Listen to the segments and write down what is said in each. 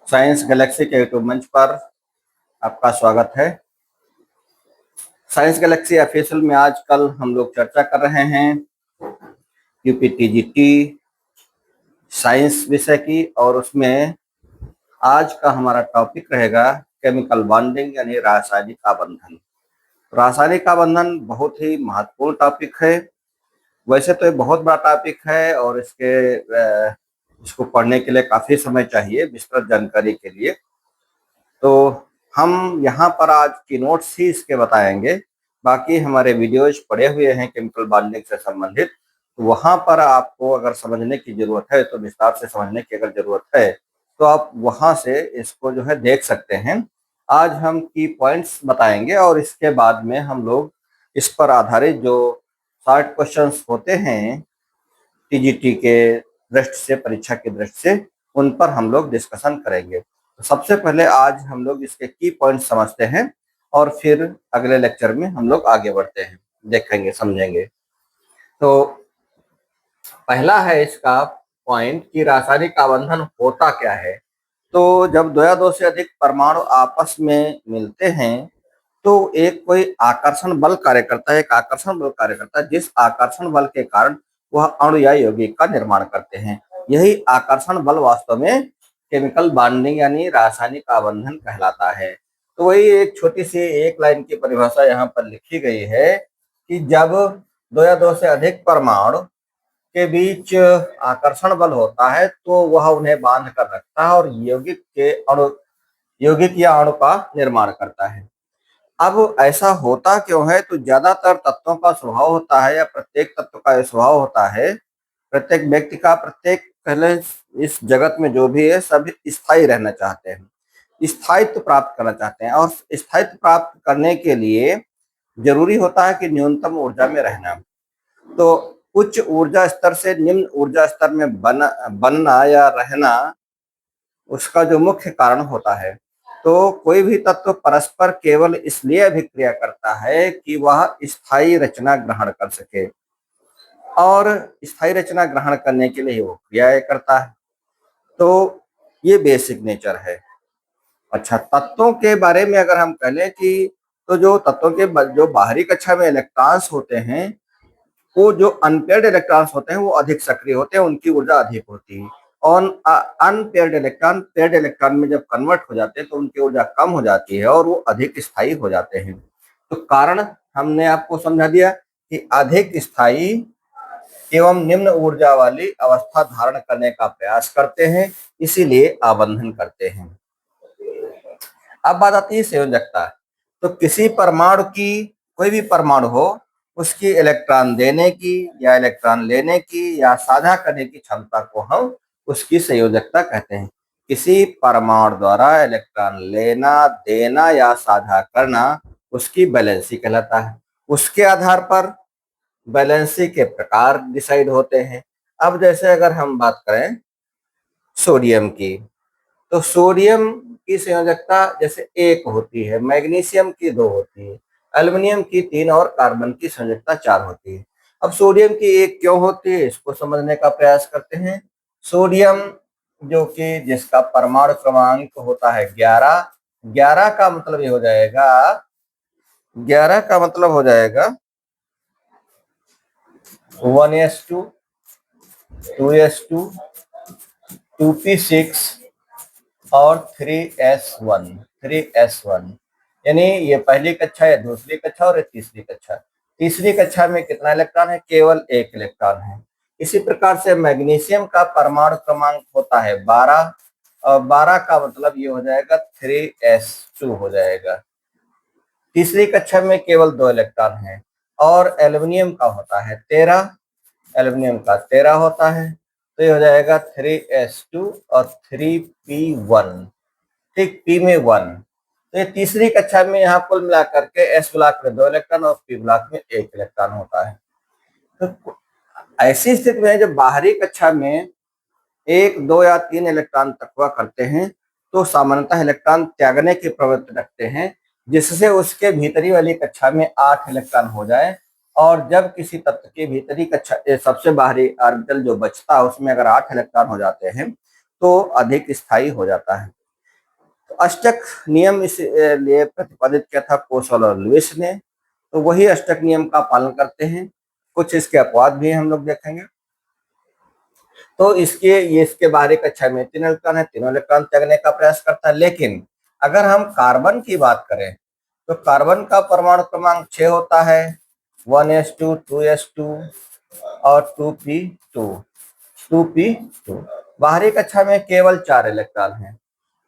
Science Galaxy के YouTube मंच पर आपका स्वागत है। साइंस गैलेक्सी ऑफिशियल में आजकल हम लोग चर्चा कर रहे हैं यूपीटीजीटी साइंस विषय की, और उसमें आज का हमारा टॉपिक रहेगा केमिकल बॉन्डिंग यानी रासायनिक आबंधन। रासायनिक आबंधन बहुत ही महत्वपूर्ण टॉपिक है। वैसे तो ये बहुत बड़ा टॉपिक है और इसको पढ़ने के लिए काफी समय चाहिए विस्तृत जानकारी के लिए। तो हम यहाँ पर आज की नोट्स ही इसके बताएंगे। बाकी हमारे वीडियोज पड़े हुए हैं केमिकल बॉन्डिंग से संबंधित, तो वहां पर आपको अगर समझने की जरूरत है, तो विस्तार से समझने की अगर जरूरत है तो आप वहां से इसको जो है देख सकते हैं। आज हम की पॉइंट्स बताएंगे और इसके बाद में हम लोग इस पर आधारित जो शॉर्ट क्वेश्चंस होते हैं टीजीटी के दृष्टि से, परीक्षा की दृष्टि से, उन पर हम लोग डिस्कशन करेंगे। तो सबसे पहले आज हम लोग इसके की पॉइंट समझते हैं और फिर अगले लेक्चर में हम लोग आगे बढ़ते हैं, देखेंगे, समझेंगे। तो पहला है इसका पॉइंट कि रासायनिक आबंधन होता क्या है। तो जब दो या दो से अधिक परमाणु आपस में मिलते हैं तो एक कोई आकर्षण बल कार्य करता है, एक आकर्षण बल कार्य करता है, जिस आकर्षण बल के कारण वह अणु या यौगिक का निर्माण करते हैं। यही आकर्षण बल वास्तव में केमिकल बॉन्डिंग यानी रासायनिक आबंधन कहलाता है। तो वही एक छोटी सी एक लाइन की परिभाषा यहाँ पर लिखी गई है कि जब दो या दो से अधिक परमाणु के बीच आकर्षण बल होता है तो वह उन्हें बांध कर रखता है और यौगिक या अणु का निर्माण करता है। अब ऐसा होता क्यों है? तो ज्यादातर तत्वों का स्वभाव होता है, या प्रत्येक तत्व का स्वभाव होता है, प्रत्येक व्यक्ति का, प्रत्येक, पहले इस जगत में जो भी है सभी स्थायी रहना चाहते हैं, स्थायित्व प्राप्त करना चाहते हैं। और स्थायित्व प्राप्त करने के लिए जरूरी होता है कि न्यूनतम ऊर्जा में रहना। तो उच्च ऊर्जा स्तर से निम्न ऊर्जा स्तर में बनना या रहना उसका जो मुख्य कारण होता है। तो कोई भी तत्व परस्पर केवल इसलिए अभिक्रिया करता है कि वह स्थायी रचना ग्रहण कर सके, और स्थायी रचना ग्रहण करने के लिए वो क्रियाएं करता है। तो ये बेसिक नेचर है। अच्छा, तत्वों के बारे में अगर हम कह लें कि तो जो तत्वों के जो बाहरी कक्षा में इलेक्ट्रॉन्स होते हैं, वो जो अनपेयर्ड इलेक्ट्रॉन्स होते हैं वो अधिक सक्रिय होते हैं, उनकी ऊर्जा अधिक होती है। और अनपेयर्ड इलेक्ट्रॉन पेयर्ड इलेक्ट्रॉन में जब कन्वर्ट हो जाते हैं तो उनकी ऊर्जा कम हो जाती है और वो अधिक स्थायी हो जाते हैं। तो कारण हमने आपको समझा दिया कि अधिक स्थायी एवं निम्न ऊर्जा वाली अवस्था धारण करने का प्रयास करते हैं, इसीलिए आबंधन करते हैं। अब बात आती है संयोजकता। तो किसी परमाणु की, कोई भी परमाणु हो, उसकी इलेक्ट्रॉन देने की या इलेक्ट्रॉन लेने की या साझा करने की क्षमता को हम उसकी संयोजकता कहते हैं। किसी परमाणु द्वारा इलेक्ट्रॉन लेना, देना या साझा करना उसकी वैलेंसी कहलाता है। उसके आधार पर वैलेंसी के प्रकार डिसाइड होते हैं। अब जैसे अगर हम बात करें सोडियम की, तो सोडियम की संयोजकता जैसे 1 होती है, मैग्नीशियम की 2 होती है, एल्युमिनियम की 3 और कार्बन की संयोजकता 4 होती है। अब सोडियम की 1 क्यों होती है, इसको समझने का प्रयास करते हैं। सोडियम जो कि जिसका परमाणु क्रमांक होता है 11, 11 का मतलब ये हो जाएगा, 11 का मतलब हो जाएगा 1s2, 2s2, 2p6 और 3s1, 3s1। यानी ये पहली कक्षा है, दूसरी कक्षा और ये तीसरी कक्षा। तीसरी कक्षा में कितना इलेक्ट्रॉन है? केवल 1 इलेक्ट्रॉन है। इसी प्रकार से मैग्नीशियम का परमाणु क्रमांक होता है 12, और 12 का मतलब ये हो जाएगा 3s2 हो जाएगा। तीसरी कक्षा में केवल 2 इलेक्ट्रॉन है। और एल्युमिनियम का होता है 13, एल्युमिनियम का 13 होता है, तो ये हो जाएगा 3s2 और 3p1। ठीक, p में 1। तो ये तीसरी कक्षा में यहाँ कुल मिलाकर के s ब्लॉक में 2 इलेक्ट्रॉन और p ब्लॉक में 1 इलेक्ट्रॉन होता है। तो ऐसी स्थिति में जब बाहरी कक्षा में 1, 2 या 3 इलेक्ट्रॉन तक हुआ करते हैं तो सामान्यतः इलेक्ट्रॉन त्यागने की प्रवृत्ति रखते हैं, जिससे उसके भीतरी वाली कक्षा में 8 इलेक्ट्रॉन हो जाए। और जब किसी तत्व के भीतरी कक्षा, सबसे बाहरी ऑर्बिटल जो बचता है, उसमें अगर 8 इलेक्ट्रॉन हो जाते हैं तो अधिक स्थायी हो जाता है। अष्टक नियम इसलिए प्रतिपादित किया था कोसल और लुईस ने, तो वही अष्टक नियम का पालन करते हैं। कुछ इसके अपवाद भी हम लोग देखेंगे। तो इसके बाहरी कक्षा में 3 इलेक्ट्रॉन है, तीनों इलेक्ट्रॉन त्यागने का प्रयास करता है। लेकिन अगर हम कार्बन की बात करें तो कार्बन का परमाणु क्रमांक 6 होता है, 1s2, 2s2 और 2p2। बाहरी कक्षा में केवल 4 इलेक्ट्रॉन हैं।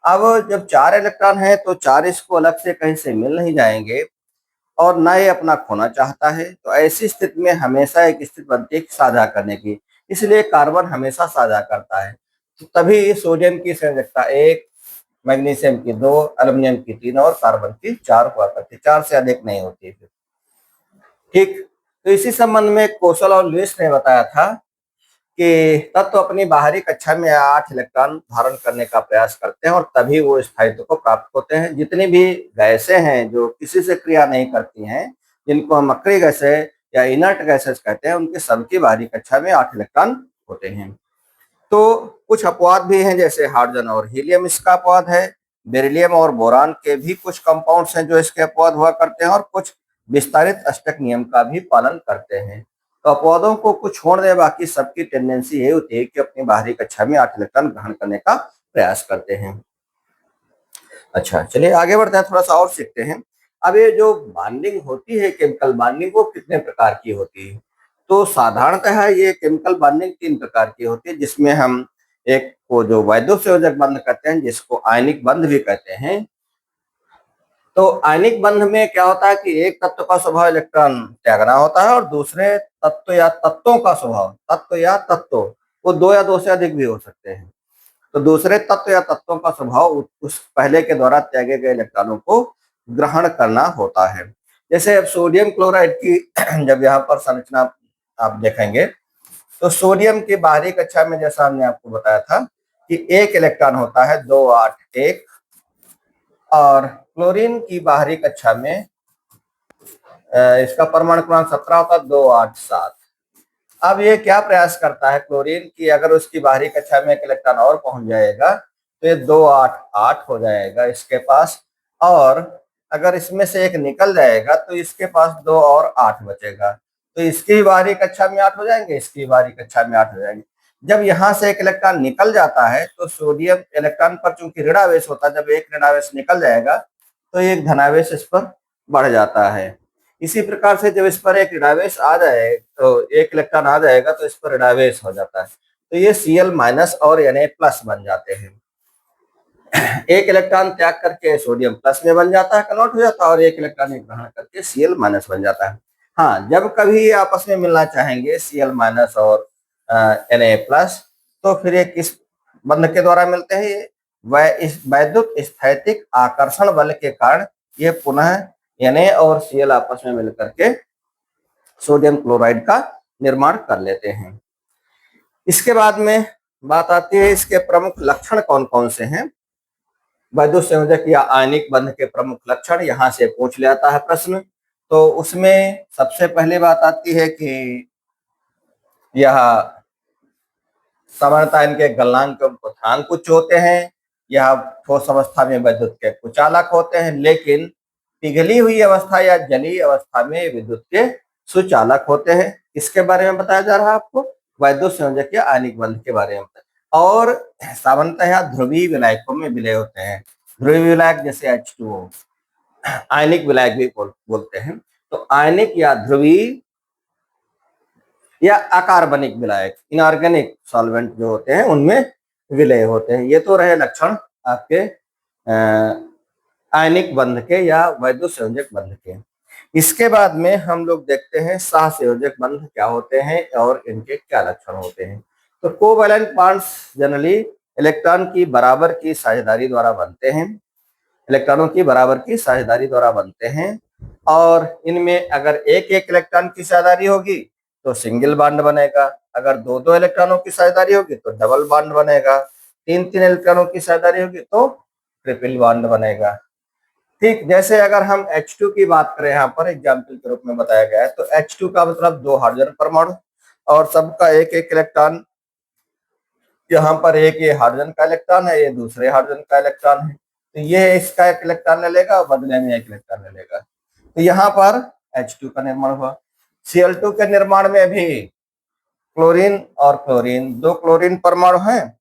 अब जब 4 इलेक्ट्रॉन है तो 4 इसको अलग से कहीं से मिल नहीं जाएंगे और ना ये अपना खोना चाहता है। तो ऐसी स्थिति में हमेशा एक स्थिति बनती है साझा करने की, इसलिए कार्बन हमेशा साझा करता है। तो तभी सोडियम की संयोजकता 1, मैग्नीशियम की 2, एल्युमिनियम की 3 और कार्बन की 4 हुआ करती है। 4 से अधिक नहीं होती है। ठीक, तो इसी संबंध में कोसल और लुईस ने बताया था कि तत्व अपनी बाहरी कक्षा में 8 इलेक्ट्रॉन धारण करने का प्रयास करते हैं और तभी वो स्थायित्व को प्राप्त होते हैं। जितनी भी गैसें हैं जो किसी से क्रिया नहीं करती हैं, जिनको हम अक्रिय गैसें या इनर्ट गैसेस कहते हैं, उनके सबकी बाहरी कक्षा में 8 इलेक्ट्रॉन होते हैं। तो कुछ अपवाद भी हैं, जैसे हाइड्रोजन और हीलियम इसका अपवाद है। बेरिलियम और बोरान के भी कुछ कंपाउंड्स हैं जो इसके अपवाद हुआ करते हैं और कुछ विस्तारित अष्टक नियम का भी पालन करते हैं। तो अपवादों को कुछ छोड़ दे, बाकी सबकी टेंडेंसी ये होती है कि अपनी बाहरी कक्षा में 8 इलेक्ट्रॉन ग्रहण करने का प्रयास करते हैं। अच्छा, चलिए आगे बढ़ते हैं, थोड़ा सा और सीखते हैं। अब ये जो बॉन्डिंग होती है, केमिकल बॉन्डिंग, वो कितने प्रकार की होती है? तो साधारणतः ये केमिकल बॉन्डिंग 3 प्रकार की होती है, जिसमें हम एक को जो वैद्युत संयोजक बंध कहते हैं, जिसको आयनिक बंध भी कहते हैं। तो आयनिक बंध में क्या होता है कि एक तत्व का स्वभाव इलेक्ट्रॉन त्यागना होता है और दूसरे तत्व या तत्वों का स्वभाव, तत्व या तत्व, वो 2 या 2 से अधिक भी हो सकते हैं। तो दूसरे तत्व या तत्वों का स्वभाव उस पहले के द्वारा त्यागे गए इलेक्ट्रॉनों को ग्रहण करना होता है। जैसे अब सोडियम क्लोराइड की जब यहाँ पर संरचना आप देखेंगे तो सोडियम की बाहरी कक्षा में, जैसा हमने आपको बताया था कि एक इलेक्ट्रॉन होता है 281, और क्लोरीन की बाहरी कक्षा में इसका परमाणु क्रमांक 17 होता है, 287। अब ये क्या प्रयास करता है क्लोरीन की, अगर उसकी बाहरी कक्षा में एक इलेक्ट्रॉन और पहुंच जाएगा तो ये 288 हो जाएगा इसके पास, और अगर इसमें से एक निकल जाएगा तो इसके पास 2 और 8 बचेगा। तो इसकी बाहरी कक्षा में 8 हो जाएंगे, इसकी बाहरी कक्षा में 8 हो जाएंगे। जब यहाँ से एक इलेक्ट्रॉन निकल जाता है तो सोडियम इलेक्ट्रॉन पर चूंकि ऋणावेश होता है, जब एक ऋणावेश निकल जाएगा तो एक धनावेश इस पर बढ़ जाता है। इसी प्रकार से जब इस पर एक ऋणावेश आ जाए, तो एक इलेक्ट्रॉन आ जाएगा तो इस पर ऋणावेश हो जाता है, तो ये Cl माइनस और Na+ बन जाते हैं। एक इलेक्ट्रॉन त्याग करके सोडियम प्लस में बन जाता है, कन्वर्ट हो जाता है, और एक इलेक्ट्रॉन ग्रहण करके Cl माइनस बन जाता है। हाँ, जब कभी ये आपस में मिलना चाहेंगे Cl माइनस और Na+, तो फिर ये किस बंध के द्वारा मिलते हैं? वह इस वैद्युत स्थैतिक आकर्षण बल के कारण ये पुनः Na और Cl आपस में मिलकर के सोडियम क्लोराइड का निर्माण कर लेते हैं। इसके बाद में बात आती है इसके प्रमुख लक्षण कौन कौन से हैं। वैद्युत संयोजक या आयनिक बंध के प्रमुख लक्षण यहाँ से पूछ लेता है प्रश्न। तो उसमें सबसे पहले बात आती है कि यह सामान्यतः इनके गलनांक क्वथनांक उच्च होते हैं। यह ठोस अवस्था में वैद्युत के कुचालक होते हैं, लेकिन पिघली हुई अवस्था या जलीय अवस्था में विद्युत के सुचालक होते हैं। इसके बारे में बताया जा रहा है आपको, वैद्युत संयोजक या आयनिक बंध के बारे में। और सामान्यतः ध्रुवीय विलायकों में विलय होते हैं। ध्रुवीय विलायक जैसे H2O, आयनिक विलायक भी बोलते हैं। तो आयनिक या ध्रुवीय या अकार्बनिक विलायक, इनऑर्गेनिक सॉल्वेंट जो होते हैं उनमें विलय होते हैं। ये तो रहे लक्षण आपके आयनिक बंध के या वैद्युत संयोजक बंध के। इसके बाद में हम लोग देखते हैं सहसंयोजक बंध क्या होते हैं और इनके क्या लक्षण होते हैं। तो कोवैलेंट बॉन्ड्स जनरली इलेक्ट्रॉन की बराबर की साझेदारी द्वारा बनते हैं, इलेक्ट्रॉनों की बराबर की साझेदारी द्वारा बनते हैं। और इनमें अगर एक एक इलेक्ट्रॉन की साझेदारी होगी तो सिंगल बॉन्ड बनेगा, अगर दो दो इलेक्ट्रॉनों की साझेदारी होगी तो डबल बॉन्ड बनेगा, तीन तीन इलेक्ट्रॉनों की साझेदारी होगी तो ट्रिपल बॉन्ड बनेगा। ठीक, जैसे अगर हम H2 की बात करें, यहाँ पर एग्जाम्पल के रूप में बताया गया है, तो H2 का मतलब 2 हाइड्रोजन परमाणु और सबका एक एक इलेक्ट्रॉन। यहाँ पर एक ये हाइड्रोजन का इलेक्ट्रॉन है, ये दूसरे हाइड्रोजन का इलेक्ट्रॉन है। तो ये इसका एक इलेक्ट्रॉन ले लेगा और बदले में एक इलेक्ट्रॉन ले लेगा। तो यहाँ पर H2 का निर्माण हुआ। Cl2 के निर्माण में भी क्लोरीन और क्लोरीन, दो क्लोरीन परमाणु हैं।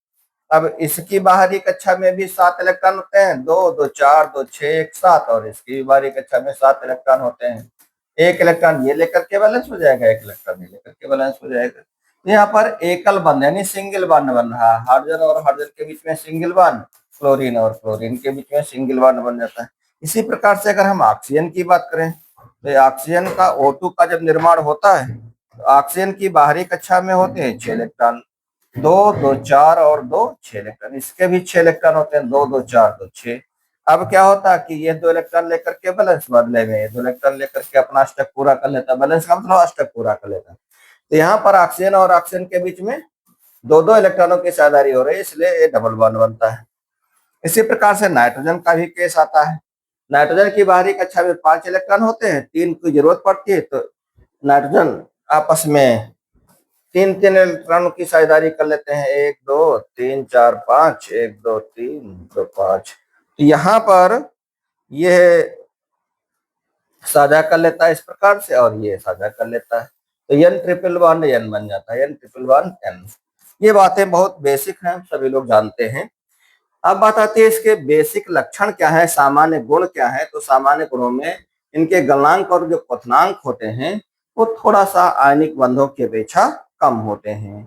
अब इसकी बाहरी कक्षा में भी 7 इलेक्ट्रॉन होते हैं, 2 2 4 2 6 1 7, और इसकी बाहरी कक्षा में 7 इलेक्ट्रॉन होते हैं। एक इलेक्ट्रॉन ये लेकर के बैलेंस हो जाएगा, एक इलेक्ट्रॉन ये लेकर के बैलेंस हो जाएगा। तो यहाँ पर एकल बंध यानी सिंगल बंध बन रहा है। हाइड्रोजन और हाइड्रोजन के बीच में सिंगल बंध, क्लोरीन और क्लोरीन के बीच में सिंगल बंध बन जाता है। इसी प्रकार से अगर हम ऑक्सीजन की बात करें तो ऑक्सीजन का O2 का जब निर्माण होता है तो ऑक्सीजन की बाहरी कक्षा में होते हैं 6 इलेक्ट्रॉन, 2 2 4 और 2 6 इलेक्ट्रॉन। इसके भी 6 इलेक्ट्रॉन होते हैं, 2 2 4 2 6। अब क्या होता है कि ये 2 इलेक्ट्रॉन लेकर के बैलेंस बदले में 2 इलेक्ट्रॉन लेकर के अपना अष्टक पूरा कर लेता है। बैलेंस का मतलब अष्टक पूरा कर लेता है। तो यहाँ पर ऑक्सीजन और ऑक्सीजन के बीच में 2 इलेक्ट्रॉनों की साझेदारी हो रही है, इसलिए ये डबल बॉन्ड बनता है। इसी प्रकार से नाइट्रोजन का भी केस आता है। नाइट्रोजन की बाहरी कक्षा में 5 इलेक्ट्रॉन होते हैं, 3 की जरूरत पड़ती है, तो नाइट्रोजन आपस में 3 इलेक्ट्रॉनों की साझेदारी कर लेते हैं, 1 2 3 4 5, 1 2 3 2 5। तो यहाँ पर यह साझा कर लेता है इस प्रकार से, और ये साझा कर लेता है। तो N ट्रिपल बॉन्ड N बन जाता है, N ट्रिपल बॉन्ड N। ये बातें बहुत बेसिक हैं, सभी लोग जानते हैं। अब बात आती है इसके बेसिक लक्षण क्या है, सामान्य गुण क्या है। तो सामान्य गुणों में इनके गलनांक और जो क्वथनांक होते हैं वो थोड़ा सा आयनिक बंधों की अपेक्षा कम होते हैं।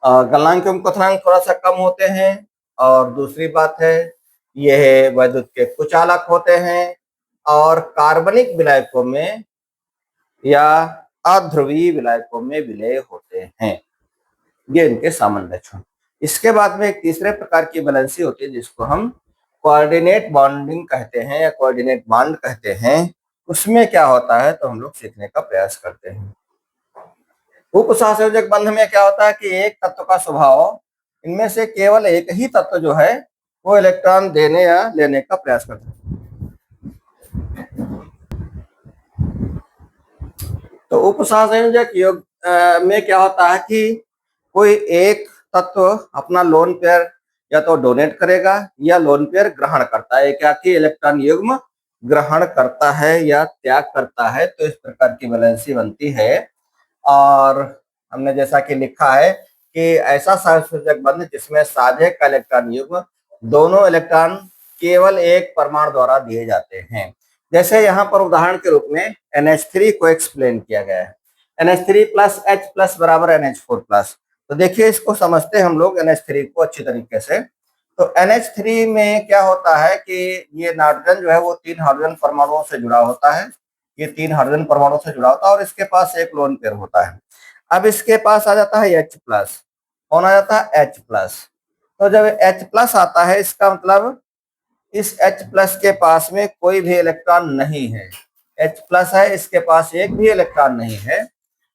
गलनांक एवं क्वथनांक थोड़ा सा कम होते हैं। और दूसरी बात है यह वैद्युत के कुचालक होते हैं, और कार्बनिक विलायकों में या अध्रुवीय विलायकों में विलय होते हैं। ये इनके सामान्य लक्षण। इसके बाद में एक तीसरे प्रकार की वैलेंसी होती है जिसको हम कोऑर्डिनेट बॉन्डिंग कहते हैं या कोऑर्डिनेट बॉन्ड कहते हैं। उसमें क्या होता है तो हम लोग सीखने का प्रयास करते हैं। उपसहसंयोजक बंध में क्या होता है कि एक तत्व का स्वभाव, इनमें से केवल एक ही तत्व जो है वो इलेक्ट्रॉन देने या लेने का प्रयास करता है। तो उपसहसंयोजक योग में क्या होता है कि कोई एक तत्व अपना लोन पेयर या तो डोनेट करेगा या लोन पेयर ग्रहण करता है, क्या कि इलेक्ट्रॉन युग्म ग्रहण करता है या त्याग करता है। तो इस प्रकार की वैलेंसी बनती है। और हमने जैसा कि लिखा है कि ऐसा सहसंयोजक बंध जिसमें साझे का इलेक्ट्रॉन युग्म दोनों इलेक्ट्रॉन केवल एक परमाणु द्वारा दिए जाते हैं। जैसे यहाँ पर उदाहरण के रूप में NH3 को एक्सप्लेन किया गया है, NH3 प्लस H प्लस बराबर NH4 प्लस। तो देखिए इसको समझते हैं हम लोग NH3 को अच्छी तरीके से। तो NH3 में क्या होता है कि ये नाइट्रोजन जो है वो 3 हाइड्रोजन परमाणुओं से जुड़ा होता है। ये 3 हाइड्रोजन परमाणुओं से जुड़ा होता है और इसके पास एक लोन पेयर होता है। अब इसके पास आ जाता है H प्लस, कौन आ जाता है H प्लस। तो जब H प्लस आता है इसका मतलब इस H प्लस के पास में कोई भी इलेक्ट्रॉन नहीं है। H प्लस है, इसके पास एक भी इलेक्ट्रॉन नहीं है।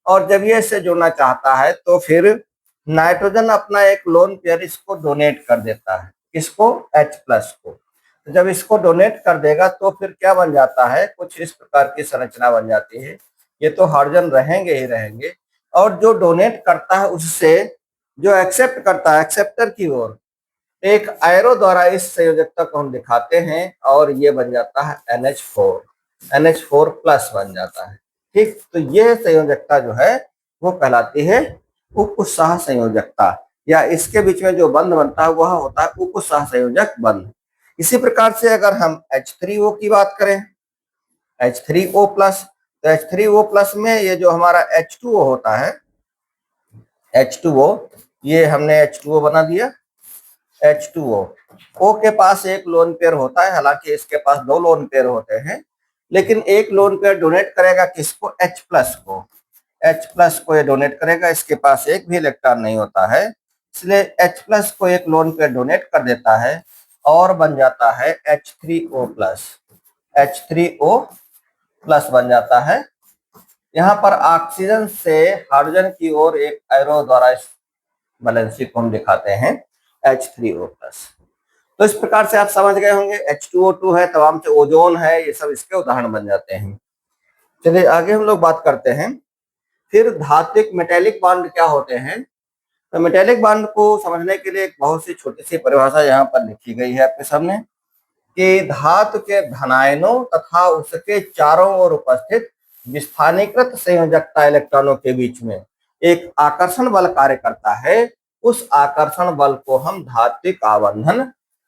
और जब ये इससे जुड़ना चाहता है तो फिर नाइट्रोजन अपना एक लोन पेयर इसको डोनेट कर देता है, इसको H प्लस को। तो जब इसको डोनेट कर देगा तो फिर क्या बन जाता है, कुछ इस प्रकार की संरचना बन जाती है। ये तो हाइड्रोजन रहेंगे ही रहेंगे, और जो डोनेट करता है उससे जो एक्सेप्ट करता है एक्सेप्टर की ओर एक एरो द्वारा इस संयोजकता को हम दिखाते हैं और ये बन जाता है NH4 प्लस बन जाता है। ठीक, तो ये संयोजकता जो है वो कहलाती है उपसह संयोजकता, या इसके बीच में जो बंध बनता है वह होता है उपसह संयोजक बंध। इसी प्रकार से अगर हम H3O की बात करें, H3O प्लस, तो H3O प्लस में ये जो हमारा H2O होता है, H2O, ये हमने H2O बना दिया। H2O, O के पास एक लोन पेयर होता है, हालांकि इसके पास 2 लोन पेयर होते हैं, लेकिन एक लोन पेयर डोनेट करेगा किसको, H प्लस को। H प्लस को ये डोनेट करेगा, इसके पास एक भी इलेक्ट्रॉन नहीं होता है, इसलिए H प्लस को एक लोन पेयर डोनेट कर देता है और बन जाता है H3O प्लस। H3O प्लस बन जाता है। यहाँ पर ऑक्सीजन से हाइड्रोजन की ओर एक एरो द्वारा इस वैलेंसी को हम दिखाते हैं H3O प्लस। तो इस प्रकार से आप समझ गए होंगे, H2O2 है, तमाम से ओजोन है, ये सब इसके उदाहरण बन जाते हैं। चलिए आगे हम लोग बात करते हैं। फिर धात्विक मेटेलिक बॉन्ड क्या होते हैं। तो मेटेलिक बॉन्ड को समझने के लिए एक बहुत सी छोटी सी परिभाषा यहाँ पर लिखी गई है आपके सामने। कि धातु के धनायनों तथा उसके चारों ओर उपस्थित विस्थानीकृत संयोजकता इलेक्ट्रॉनों के बीच में एक आकर्षण बल कार्य करता है। उस आकर्षण बल को हम धात्विक आबंधन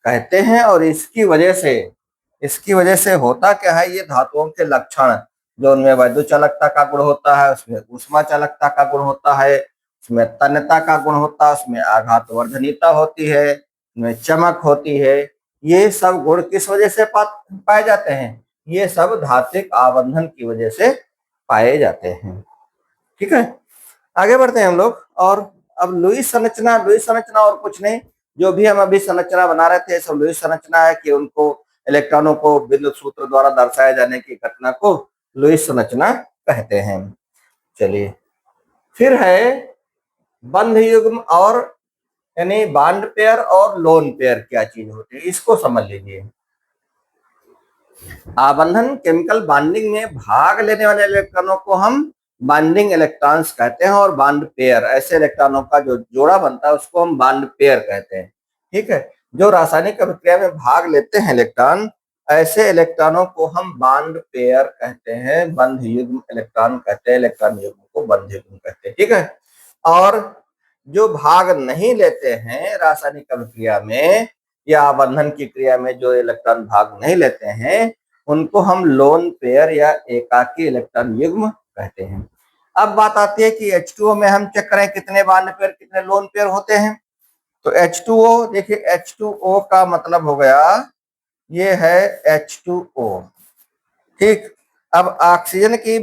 कहते हैं। और इसकी वजह से होता क्या है, ये धातुओं के लक्षण, जो उनमें वैद्युत चालकता का गुण होता है, उसमें ऊष्मा चालकता का गुण होता है, उसमें तन्यता का गुण होता है, उसमें आघात वर्धनीयता होती है, उसमें चमक होती है। ये सब गुण किस वजह से पाए जाते हैं? ये सब धात्विक आबंधन की वजह से पाए जाते हैं। ठीक है, आगे बढ़ते हैं हम लोग। और अब लुईस संरचना और कुछ नहीं, जो भी हम अभी संरचना बना रहे थे सब लुईस संरचना है कि उनको इलेक्ट्रॉनों को बिंदु सूत्र द्वारा दर्शाए जाने की घटना को लुईस संरचना कहते हैं। चलिए, फिर है बंध युग्म और यानी बॉन्ड पेयर और लोन पेयर क्या चीज होती है, इसको समझ लीजिए। आबंधन केमिकल बॉन्डिंग में भाग लेने वाले इलेक्ट्रॉनों को हम बॉन्डिंग इलेक्ट्रॉन्स कहते हैं, और बॉन्ड पेयर ऐसे इलेक्ट्रॉनों का जो जोड़ा बनता है उसको हम बॉन्ड पेयर कहते हैं। ठीक है, जो रासायनिक अभिक्रिया में भाग लेते हैं इलेक्ट्रॉन, ऐसे इलेक्ट्रॉनों को हम बॉन्ड पेयर कहते हैं, बंध युग्म इलेक्ट्रॉन कहते हैं, इलेक्ट्रॉन युग्म को बंध युग्म कहते हैं। ठीक है, और जो भाग नहीं लेते हैं रासायनिक अभिक्रिया में या आबंधन की क्रिया में, जो इलेक्ट्रॉन भाग नहीं लेते हैं, उनको हम लोन पेयर या एकाकी इलेक्ट्रॉन युग्म कहते हैं। अब बात आती है कि H2O में हम चेक करें कितने बॉन्ड पेयर कितने लोन पेयर होते हैं। तो H2O देखिए, H2O का मतलब हो गया, ये है H2O। ठीक, अब ऑक्सीजन की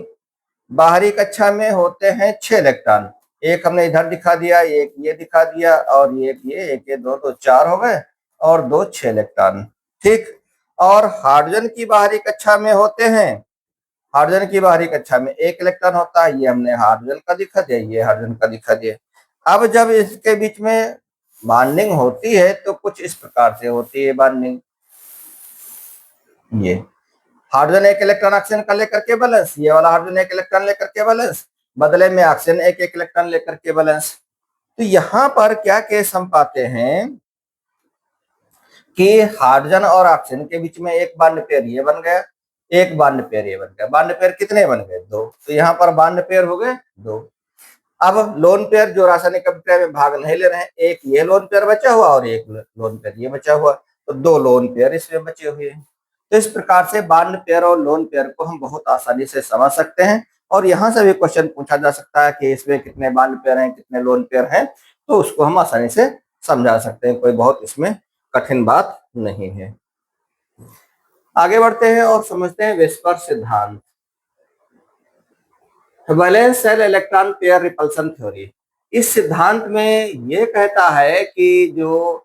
बाहरी कक्षा में होते हैं 6 इलेक्ट्रॉन, एक हमने इधर दिखा दिया, एक ये दिखा दिया, और एक ये दो तो 4 हो गए, और 2 6 इलेक्ट्रॉन। ठीक, और हाइड्रोजन की बाहरी कक्षा में होते हैं, हाइड्रोजन की बाहरी कक्षा में 1 इलेक्ट्रॉन होता है, ये हमने हाइड्रोजन का दिखा दिया, ये हाइड्रोजन का दिखा दिया। अब जब इसके बीच में बॉन्डिंग होती है तो कुछ इस प्रकार से होती है बॉन्डिंग। ये हाइड्रोजन 1 इलेक्ट्रॉन ऑक्सीजन का लेकर के बैलेंस, ये वाला हाइड्रोजन 1 इलेक्ट्रॉन लेकर के बैलेंस, बदले में ऑक्सीजन 1 इलेक्ट्रॉन लेकर के बैलेंस। तो यहाँ पर क्या केस हम पाते हैं कि हाइड्रोजन और ऑक्सीजन के बीच में एक बॉन्ड पेयर ये बन गया, एक बॉन्ड पेयर ये बन गया। बॉन्ड पेयर कितने बन गए? 2। तो यहाँ पर बॉन्ड पेयर हो गए 2। अब लोन पेयर जो रासायनिक अभिक्रिया में भाग नहीं ले रहे हैं, एक ये लोन पेयर बचा हुआ और एक लोन पेयर ये बचा हुआ, तो 2 लोन पेयर इसमें बचे हुए हैं। तो इस प्रकार से बॉन्ड पेयर और लोन पेयर को हम बहुत आसानी से समझ सकते हैं। और यहाँ से भी क्वेश्चन पूछा जा सकता है कि इसमें कितने बॉन्ड पेयर हैं कितने लोन पेयर हैं, तो उसको हम आसानी से समझा सकते हैं, कोई बहुत इसमें कठिन बात नहीं है। आगे बढ़ते हैं और समझते हैं वेस्पर सिद्धांत, valence shell electron pair repulsion theory. इस सिद्धांत में यह कहता है कि जो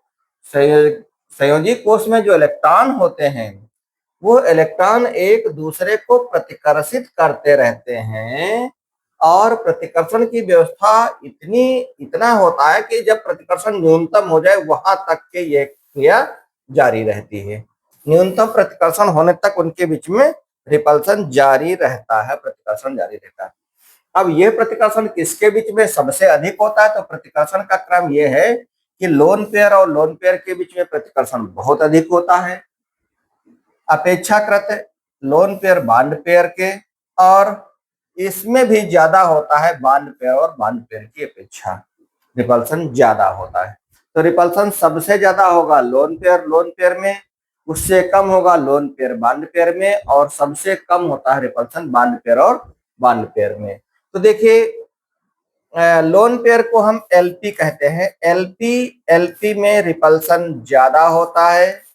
संयोजी कोष में जो इलेक्ट्रॉन होते हैं, वो इलेक्ट्रॉन एक दूसरे को प्रतिकर्षित करते रहते हैं, और प्रतिकर्षण की व्यवस्था इतना होता है कि जब प्रतिकर्षण न्यूनतम हो जाए वहां तक के ये क्रिया जारी रहती है। न्यूनतम प्रतिकर्षण होने तक उनके बीच में रिपल्सन जारी रहता है, प्रतिकर्षण जारी रहता है। अब ये प्रतिकर्षण किसके बीच में सबसे अधिक होता है? तो प्रतिकर्षण का क्रम ये है कि लोन पेयर और लोन पेयर के बीच में प्रतिकर्षण बहुत अधिक होता है अपेक्षाकृत लोन पेयर बॉन्ड पेयर के, और इसमें भी ज्यादा होता है बॉन्ड पेयर और बॉन्ड पेयर की अपेक्षा रिपल्सन ज्यादा होता है। तो रिपल्सन सबसे ज्यादा होगा लोन पेयर में, उससे कम होगा लोन पेयर बॉन्ड पेयर में, और सबसे कम होता है रिपल्सन बॉन्ड पेयर और बॉन्ड पेयर में। तो देखिए, लोन पेयर को हम एलपी कहते हैं, एलपी में रिपल्सन ज्यादा होता है,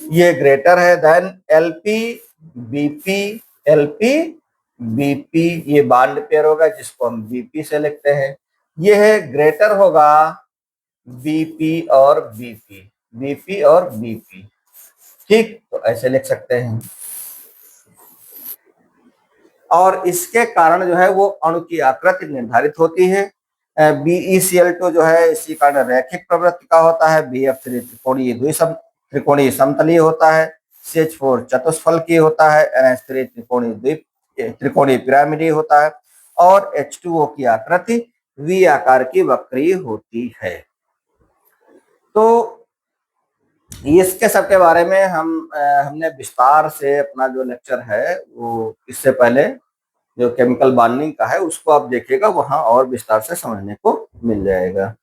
ये ग्रेटर है than LP BP, LP BP ये बॉन्ड पेयर होगा जिसको हम बीपी से लिखते हैं, ये है ग्रेटर होगा बीपी और बीपी, बीपी और बीपी। ठीक, तो ऐसे लिख सकते हैं। और इसके कारण जो है वो अणु की आकृति निर्धारित होती है। BeCl2 जो है इसी कारण रैखिक प्रवृत्ति का होता है, BF3 त्रिकोणीय समतलीय होता है, CH4 चतुष्फलकीय होता है, NH3 त्रिकोणीय पिरामिडीय होता है, और H2O की आकृति V आकार की वक्रीय होती है। तो इसके सब के बारे में हमने विस्तार से अपना जो लेक्चर है वो इससे पहले जो केमिकल बॉन्डिंग का है उसको आप देखिएगा, वहां और विस्तार से समझने को मिल जाएगा।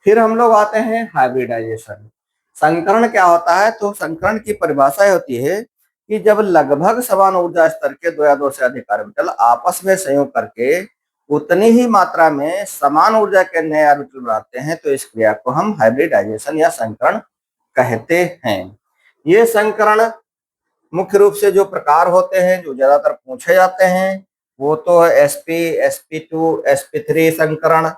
फिर हम लोग आते हैं हाइब्रिडाइजेशन। संकरण क्या होता है? तो संकरण की परिभाषा होती है कि जब लगभग समान ऊर्जा स्तर के दो या दो से अधिक ऑर्बिटल आपस में संयोग करके उतनी ही मात्रा में समान ऊर्जा के नए ऑर्बिटल बनाते हैं, तो इस क्रिया को हम हाइब्रिडाइजेशन या संकरण कहते हैं। ये संकरण मुख्य रूप से जो प्रकार होते हैं, जो ज्यादातर पूछे जाते हैं, वो तो sp sp2 sp3 संकरण,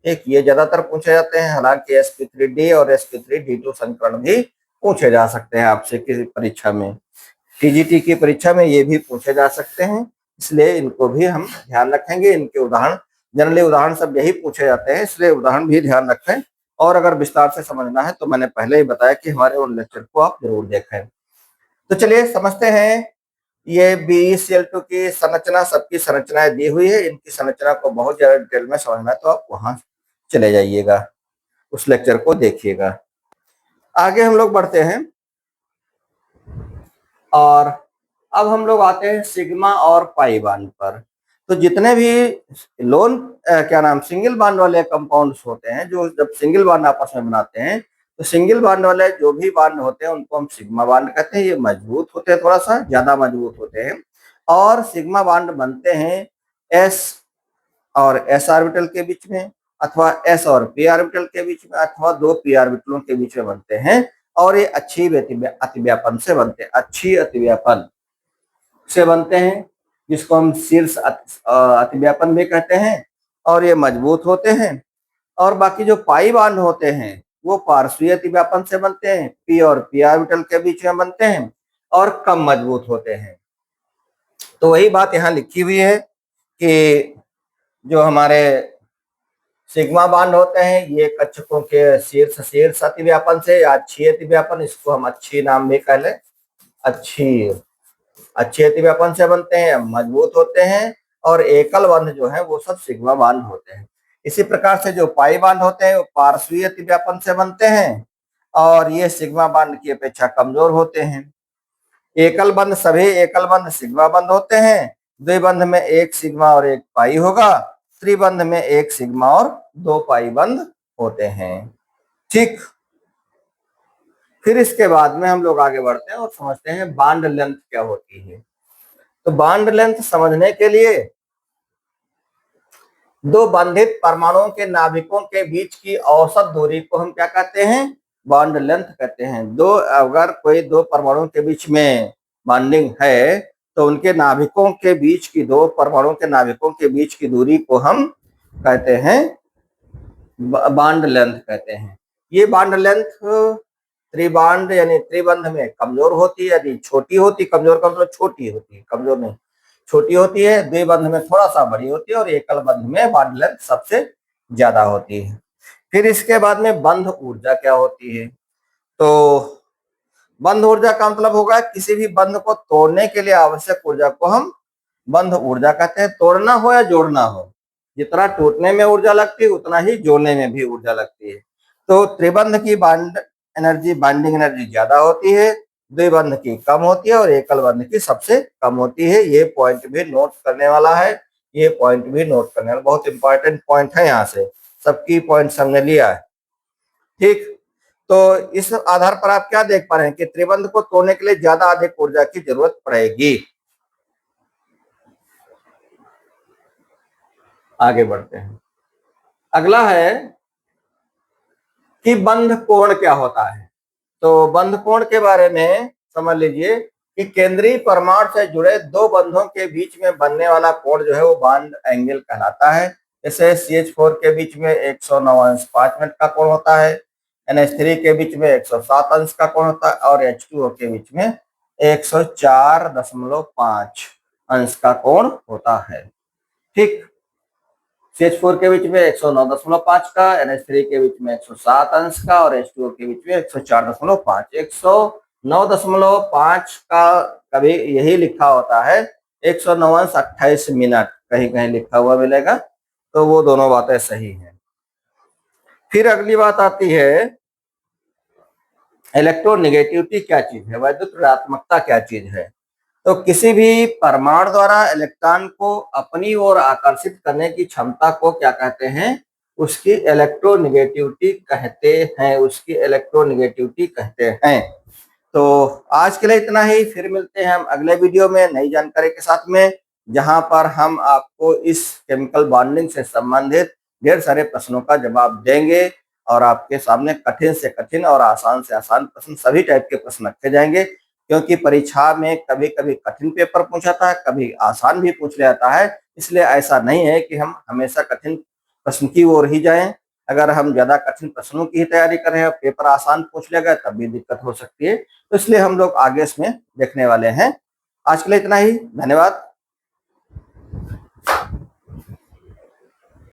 एक ये ज्यादातर पूछे जाते हैं। हालांकि sp3d और sp3d2 संकरण भी पूछे जा सकते हैं आपसे किसी परीक्षा में, टीजीटी की परीक्षा में ये भी पूछे जा सकते हैं, इसलिए इनको भी हम ध्यान रखेंगे। इनके उदाहरण, जनरली उदाहरण सब यही पूछे जाते हैं, इसलिए उदाहरण भी ध्यान रखें। और अगर विस्तार से समझना है तो मैंने पहले ही बताया कि हमारे उन लेक्चर को आप जरूर देखें। तो चलिए समझते हैं। ये BeCl2 की संरचना, सबकी संरचनाएं दी हुई है। इनकी संरचना को बहुत ज्यादा डिटेल में समझना है तो आप वहां चले जाइएगा, उस लेक्चर को देखिएगा। आगे हम लोग बढ़ते हैं और अब हम लोग आते हैं सिग्मा और पाई बॉन्ड पर। तो जितने भी लोन क्या नाम सिंगल बॉन्ड वाले कंपाउंड्स होते हैं, जो जब सिंगल बॉन्ड आपस में बनाते हैं, तो सिंगल बॉन्ड वाले जो भी बॉन्ड होते हैं उनको हम सिग्मा बॉन्ड कहते हैं। ये मजबूत होते हैं, थोड़ा सा ज्यादा मजबूत होते हैं। और सिग्मा बॉन्ड बनते हैं एस और एस ऑर्बिटल के बीच में, अथवा एस और पी ऑर्बिटल के बीच में, अथवा दो पी ऑर्बिटलों के बीच में बनते हैं। और ये अच्छी अतिव्यापन से बनते हैं, अच्छी अतिव्यापन से बनते हैं, जिसको हम शीर्ष अतिव्यापन भी कहते हैं। और ये मजबूत होते हैं। और बाकी जो पाई बॉन्ड होते हैं वो पार्श्वीय अतिव्यापन से बनते हैं, पी और पी ऑर्बिटल के बीच में बनते हैं और कम मजबूत होते हैं। तो वही बात यहाँ लिखी हुई है कि जो हमारे सिग्मा बॉन्ड होते हैं ये कक्षकों के शीर्ष शीर्ष अतिव्यापन से या अच्छी अतिव्यापन, इसको हम अच्छी नाम भी कह लें, अच्छी अच्छे अतिव्यापन से बनते हैं, मजबूत होते हैं। और एकल बंध जो है वो सब सिग्मा बॉन्ड होते हैं। इसी प्रकार से जो पाई बॉन्ड होते हैं वो पार्श्वीय अतिव्यापन से बनते हैं और ये सिग्मा बॉन्ड की अपेक्षा कमजोर होते हैं। एकल बंध, सभी एकल बंध सिग्मा बंध होते हैं। द्विबंध में एक सिग्मा और एक पाई होगा, त्रिबंध में एक सिग्मा और दो पाई बंध होते हैं। ठीक, फिर इसके बाद में हम लोग आगे बढ़ते हैं और समझते हैं बॉन्ड लेंथ क्या होती है। तो बॉन्ड लेंथ समझने के लिए दो बंधित परमाणुओं के नाभिकों के बीच की औसत दूरी को हम क्या कहते हैं? बॉन्ड लेंथ कहते हैं। अगर कोई दो परमाणुओं के बीच में बॉन्डिंग है तो उनके नाभिकों के बीच की, दो परमाणुओं के नाभिकों के बीच की दूरी को हम कहते हैं बॉन्ड लेंथ कहते हैं। ये बॉन्ड लेंथ त्रिबॉन्ड यानी त्रिबंध में कमजोर होती है, यदि छोटी होती, कमजोर का मतलब छोटी होती है, कमजोर नहीं, छोटी होती है। द्विबंध में थोड़ा सा बड़ी होती है और एकल बंध में बॉन्ड लेंथ सबसे ज्यादा होती है। फिर इसके बाद में बंध ऊर्जा क्या होती है? तो बंध ऊर्जा का मतलब होगा किसी भी बंध को तोड़ने के लिए आवश्यक ऊर्जा को हम बंध ऊर्जा कहते हैं। तोड़ना हो या जोड़ना हो, जितना टूटने में ऊर्जा लगती है उतना ही जोड़ने में भी ऊर्जा लगती है। तो त्रिबंध की बाइंडिंग एनर्जी ज्यादा होती है, द्विबंध की कम होती है और एकल बंध की सबसे कम होती है। ये पॉइंट भी नोट करने वाला है, ये पॉइंट भी नोट करने वाला, बहुत इंपॉर्टेंट पॉइंट है। यहाँ से सबकी पॉइंट हमने लिया है। ठीक, तो इस आधार पर आप क्या देख पा रहे हैं कि त्रिबंध को तोड़ने के लिए ज्यादा अधिक ऊर्जा की जरूरत पड़ेगी। आगे बढ़ते हैं। अगला है कि बंध कोण क्या होता है। तो बंध कोण के बारे में समझ लीजिए कि केंद्रीय परमाणु से जुड़े दो बंधों के बीच में बनने वाला कोण जो है वो बॉन्ड एंगल कहलाता है। जैसे CH4 के बीच में 109.5 का कोण होता है, NH3 के बीच में 107 अंश का कोण होता है और H2O के बीच में 104.5 अंश का कोण होता है। ठीक, CH4 के बीच में 109.5 का, NH3 के बीच में 107 अंश का और H2O के बीच में 104.5। 109.5 का कभी यही लिखा होता है 109 अंश 28 मिनट, कहीं कहीं लिखा हुआ मिलेगा, तो वो दोनों बातें सही हैं। फिर अगली बात आती है इलेक्ट्रोनेगेटिविटी क्या चीज है, वैद्युत ऋणात्मकता क्या चीज है। तो किसी भी परमाणु द्वारा इलेक्ट्रॉन को अपनी ओर आकर्षित करने की क्षमता को क्या कहते हैं, उसकी इलेक्ट्रोनेगेटिविटी कहते हैं, उसकी इलेक्ट्रोनेगेटिविटी कहते हैं। तो आज के लिए इतना ही, फिर मिलते हैं हम अगले वीडियो में नई जानकारी के साथ में, जहां पर हम आपको इस केमिकल बॉन्डिंग से संबंधित ढेर सारे प्रश्नों का जवाब देंगे और आपके सामने कठिन से कठिन और आसान से आसान प्रश्न, सभी टाइप के प्रश्न रखे जाएंगे। क्योंकि परीक्षा में कभी कभी कठिन पेपर पूछाता है, कभी आसान भी पूछ लिया जाता है, इसलिए ऐसा नहीं है कि हम हमेशा कठिन प्रश्न की ओर ही जाएं। अगर हम ज्यादा कठिन प्रश्नों की ही तैयारी करें और पेपर आसान पूछ लिया गया तब भी दिक्कत हो सकती है। तो इसलिए हम लोग आगे इसमें देखने वाले हैं। आज के लिए इतना ही, धन्यवाद।